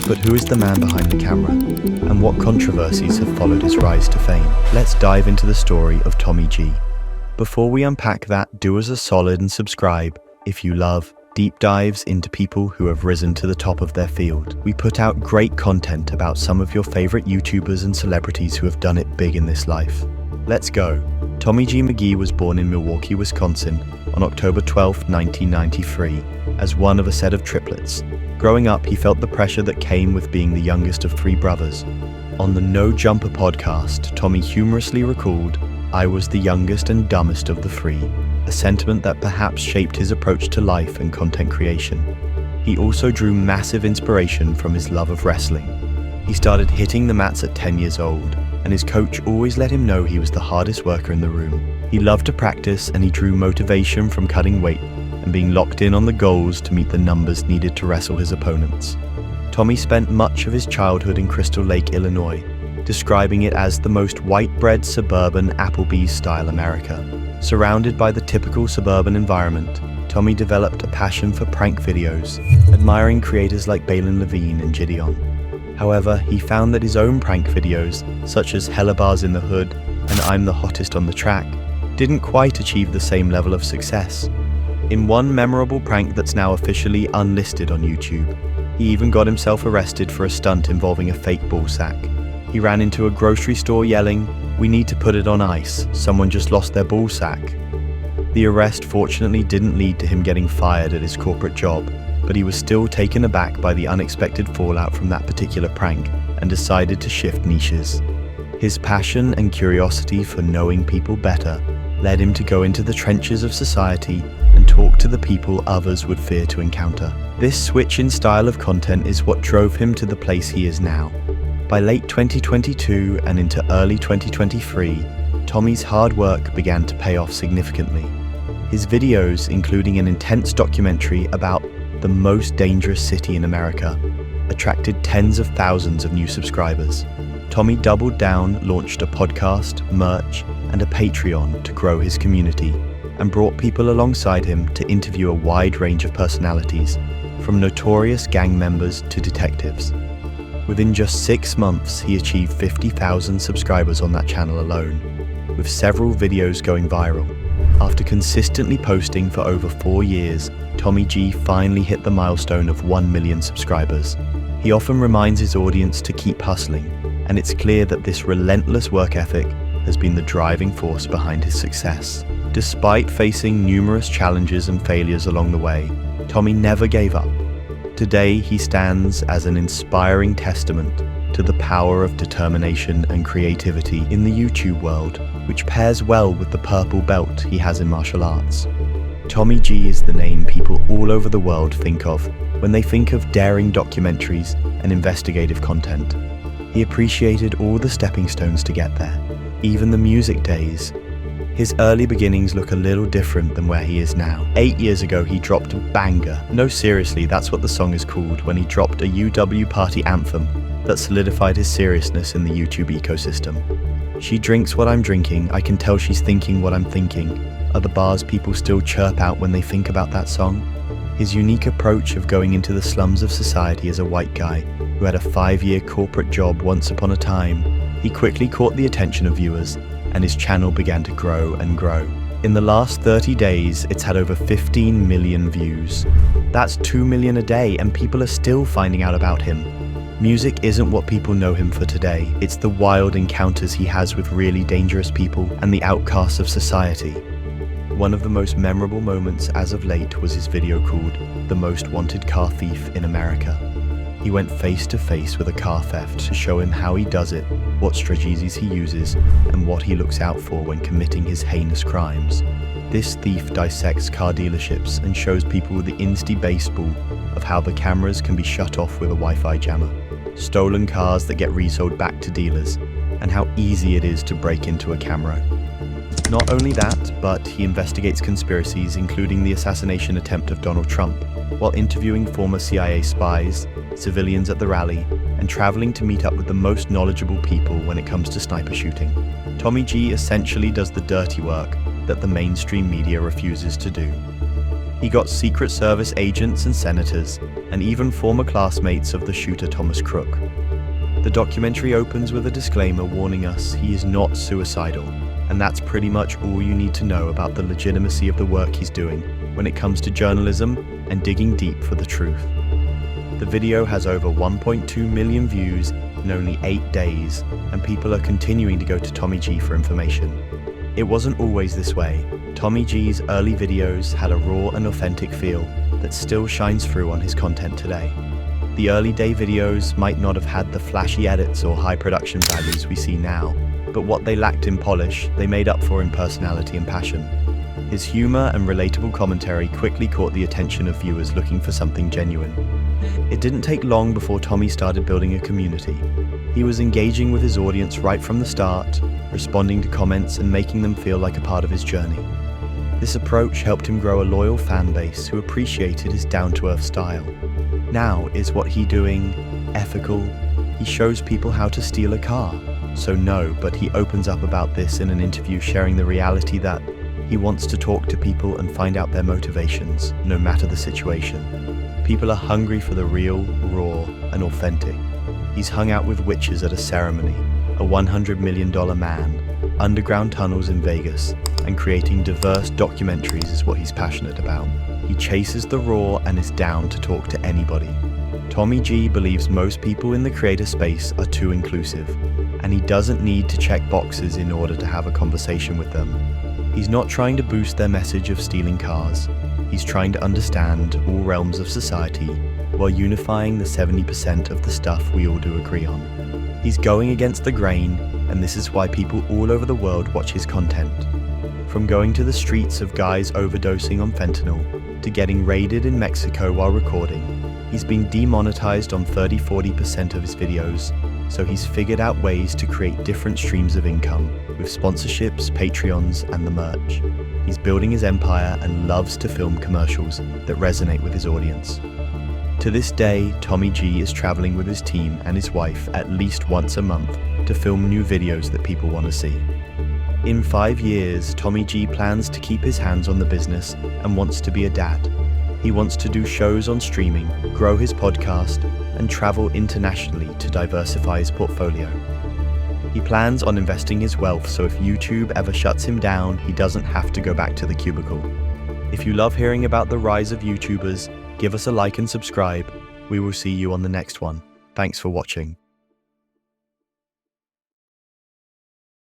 But who is the man behind the camera? And what controversies have followed his rise to fame? Let's dive into the story of Tommy G. Before we unpack that, do us a solid and subscribe if you love deep dives into people who have risen to the top of their field. We put out great content about some of your favorite YouTubers and celebrities who have done it big in this life. Let's go. Tommy G. McGee was born in Milwaukee, Wisconsin on October 12, 1993, as one of a set of triplets. Growing up, he felt the pressure that came with being the youngest of three brothers. On the No Jumper podcast, Tommy humorously recalled, "I was the youngest and dumbest of the three," a sentiment that perhaps shaped his approach to life and content creation. He also drew massive inspiration from his love of wrestling. He started hitting the mats at 10 years old, and his coach always let him know he was the hardest worker in the room. He loved to practice, and he drew motivation from cutting weight and being locked in on the goals to meet the numbers needed to wrestle his opponents. Tommy spent much of his childhood in Crystal Lake, Illinois, describing it as the most white-bread suburban Applebee's-style America. Surrounded by the typical suburban environment, Tommy developed a passion for prank videos, admiring creators like Balin Levine and Gideon. However, he found that his own prank videos, such as Hella Bars in the Hood and I'm the Hottest on the Track, didn't quite achieve the same level of success. In one memorable prank that's now officially unlisted on YouTube, he even got himself arrested for a stunt involving a fake ball sack. He ran into a grocery store yelling, "We need to put it on ice, someone just lost their ball sack." The arrest fortunately didn't lead to him getting fired at his corporate job, but he was still taken aback by the unexpected fallout from that particular prank and decided to shift niches. His passion and curiosity for knowing people better led him to go into the trenches of society and talk to the people others would fear to encounter. This switch in style of content is what drove him to the place he is now. By late 2022 and into early 2023, Tommy's hard work began to pay off significantly. His videos, including an intense documentary about the most dangerous city in America, attracted tens of thousands of new subscribers. Tommy doubled down, launched a podcast, merch, and a Patreon to grow his community, and brought people alongside him to interview a wide range of personalities, from notorious gang members to detectives. Within just 6 months, he achieved 50,000 subscribers on that channel alone, with several videos going viral. After consistently posting for over 4 years, Tommy G finally hit the milestone of 1 million subscribers. He often reminds his audience to keep hustling, and it's clear that this relentless work ethic has been the driving force behind his success. Despite facing numerous challenges and failures along the way, Tommy never gave up. Today, he stands as an inspiring testament to the power of determination and creativity in the YouTube world, which pairs well with the purple belt he has in martial arts. Tommy G is the name people all over the world think of when they think of daring documentaries and investigative content. He appreciated all the stepping stones to get there, even the music days. His early beginnings look a little different than where he is now. 8 years ago, he dropped a banger. No, seriously, that's what the song is called, when he dropped a UW party anthem that solidified his seriousness in the YouTube ecosystem. "She drinks what I'm drinking, I can tell she's thinking what I'm thinking," are the bars people still chirp out when they think about that song. His unique approach of going into the slums of society as a white guy who had a 5-year corporate job once upon a time, he quickly caught the attention of viewers, and his channel began to grow and grow. In the last 30 days, it's had over 15 million views. That's 2 million a day, and people are still finding out about him. Music isn't what people know him for today. It's the wild encounters he has with really dangerous people and the outcasts of society. One of the most memorable moments as of late was his video called "The Most Wanted Car Thief in America." He went face to face with a car theft to show him how he does it, what strategies he uses, and what he looks out for when committing his heinous crimes. This thief dissects car dealerships and shows people the insty baseball of how the cameras can be shut off with a Wi-Fi jammer, stolen cars that get resold back to dealers, and how easy it is to break into a camera. Not only that, but he investigates conspiracies, including the assassination attempt of Donald Trump, while interviewing former CIA spies, civilians at the rally, and traveling to meet up with the most knowledgeable people when it comes to sniper shooting. Tommy G essentially does the dirty work that the mainstream media refuses to do. He got Secret Service agents and senators, and even former classmates of the shooter Thomas Crook. The documentary opens with a disclaimer warning us he is not suicidal, and that's pretty much all you need to know about the legitimacy of the work he's doing when it comes to journalism and digging deep for the truth. The video has over 1.2 million views in only 8 days, and people are continuing to go to Tommy G for information. It wasn't always this way. Tommy G's early videos had a raw and authentic feel that still shines through on his content today. The early day videos might not have had the flashy edits or high production values we see now, but what they lacked in polish, they made up for in personality and passion. His humor and relatable commentary quickly caught the attention of viewers looking for something genuine. It didn't take long before Tommy started building a community. He was engaging with his audience right from the start, responding to comments and making them feel like a part of his journey. This approach helped him grow a loyal fan base who appreciated his down-to-earth style. Now, is what he doing ethical? He shows people how to steal a car. So no, but he opens up about this in an interview, sharing the reality that he wants to talk to people and find out their motivations, no matter the situation. People are hungry for the real, raw, and authentic. He's hung out with witches at a ceremony, a $100 million man, underground tunnels in Vegas, and creating diverse documentaries is what he's passionate about. He chases the raw and is down to talk to anybody. Tommy G believes most people in the creator space are too inclusive, and he doesn't need to check boxes in order to have a conversation with them. He's not trying to boost their message of stealing cars. He's trying to understand all realms of society while unifying the 70% of the stuff we all do agree on. He's going against the grain, and this is why people all over the world watch his content. From going to the streets of guys overdosing on fentanyl to getting raided in Mexico while recording, he's been demonetized on 30-40% of his videos, so he's figured out ways to create different streams of income with sponsorships, Patreons, and the merch. He's building his empire and loves to film commercials that resonate with his audience. To this day, Tommy G is traveling with his team and his wife at least once a month to film new videos that people want to see. In 5 years, Tommy G plans to keep his hands on the business and wants to be a dad. He wants to do shows on streaming, grow his podcast, and travel internationally to diversify his portfolio. He plans on investing his wealth so if YouTube ever shuts him down, he doesn't have to go back to the cubicle. If you love hearing about the rise of YouTubers, give us a like and subscribe. We will see you on the next one. Thanks for watching.